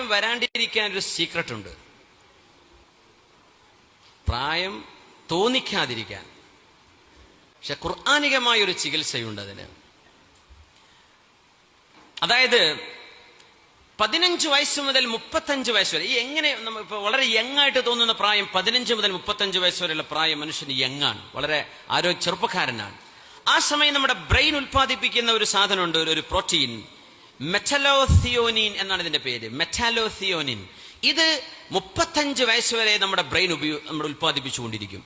പ്രായം വരാണ്ടിരിക്കാൻ ഒരു സീക്രട്ട് ഉണ്ട്. പ്രായം തോന്നിക്കാതിരിക്കാൻ. പക്ഷെ ഖുർആനികമായൊരു ചികിത്സയുണ്ട് അതിന്. അതായത് 15 വയസ്സ് മുതൽ 35 വയസ്സ് വരെ, ഈ എങ്ങനെ ഇപ്പൊ വളരെ യങ്ങായിട്ട് തോന്നുന്ന പ്രായം 15 മുതൽ 35 വയസ്സ് വരെയുള്ള പ്രായം മനുഷ്യന് യങ്ങാണ്, വളരെ ചെറുപ്പക്കാരനാണ്. ആ സമയം നമ്മുടെ ബ്രെയിൻ ഉൽപ്പാദിപ്പിക്കുന്ന ഒരു സാധനമുണ്ട്, ഒരു പ്രോട്ടീൻ, മെറ്റലോസിയോനിൻ എന്നാണ് ഇതിന്റെ പേര്. മെറ്റാലോസിയോനിൻ. ഇത് 35 വയസ്സ് വരെ നമ്മുടെ ബ്രെയിൻ നമ്മൾ ഉൽപ്പാദിപ്പിച്ചുകൊണ്ടിരിക്കും.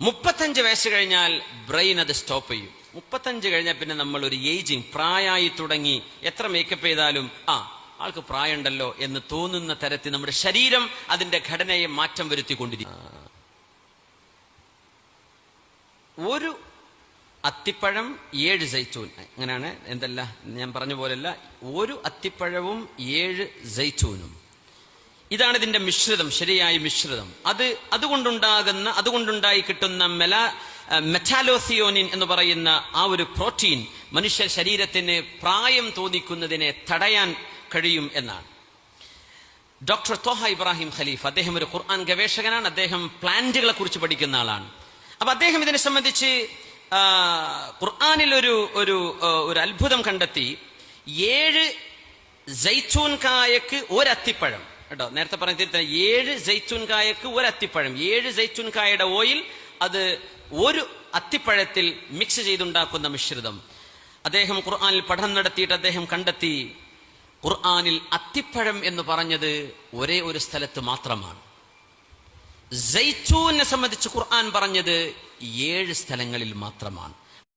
35 വയസ്സ് കഴിഞ്ഞാൽ ബ്രെയിൻ അത് സ്റ്റോപ്പ് ചെയ്യും. 35 കഴിഞ്ഞാൽ പിന്നെ നമ്മൾ ഒരു ഏജിങ്, പ്രായമായി തുടങ്ങി, എത്ര മേക്കപ്പ് ചെയ്താലും ആൾക്ക് പ്രായമുണ്ടല്ലോ എന്ന് തോന്നുന്ന തരത്തിൽ നമ്മുടെ ശരീരം അതിന്റെ ഘടനയെ മാറ്റം വരുത്തിക്കൊണ്ടിരിക്കും. ഒരു അത്തിപ്പഴം 7 സൈത്തൂൻ, അങ്ങനെയാണ്. എന്തല്ല, ഞാൻ പറഞ്ഞ പോലെയല്ല, ഒരു അത്തിപ്പഴവും 7 സൈത്തൂനും. ഇതാണ് ഇതിന്റെ മിശ്രിതം, ശരിയായ മിശ്രിതം. അതുകൊണ്ടുണ്ടായി കിട്ടുന്ന മെറ്റാലോസിയോനിൻ എന്ന് പറയുന്ന ആ ഒരു പ്രോട്ടീൻ മനുഷ്യ ശരീരത്തിന് പ്രായം തോന്നിക്കുന്നതിനെ തടയാൻ കഴിയും എന്നാണ്. ഡോക്ടർ ത്വഹ ഇബ്രാഹിം ഖലീഫ്, അദ്ദേഹം ഒരു ഖുർആൻ ഗവേഷകനാണ്. അദ്ദേഹം പ്ലാന്റുകളെ കുറിച്ച് പഠിക്കുന്ന ആളാണ്. അപ്പൊ അദ്ദേഹം ഇതിനെ സംബന്ധിച്ച് ഖുർആനിൽ ഒരു അത്ഭുതം കണ്ടെത്തി. 7 സൈത്തൂൻ കായക്ക് ഒരു അത്തിപ്പഴം കേട്ടോ, നേരത്തെ പറഞ്ഞ 7 സൈത്തൂൻ കായക്ക് ഒരു അത്തിപ്പഴം, 7 സൈത്തൂൻ കായയുടെ ഓയിൽ, അത് ഒരു അത്തിപ്പഴത്തിൽ മിക്സ് ചെയ്തുണ്ടാക്കുന്ന മിശ്രിതം. അദ്ദേഹം ഖുർആനിൽ പഠനം നടത്തിയിട്ട് അദ്ദേഹം കണ്ടെത്തി, ഖുർആനിൽ അത്തിപ്പഴം എന്ന് പറഞ്ഞത് ഒരേ ഒരു സ്ഥലത്ത് മാത്രമാണ്. സൈത്തൂനെ സംബന്ധിച്ച് ഖുർആൻ പറഞ്ഞത് 7 സ്ഥലങ്ങളിൽ മാത്രമാണ്.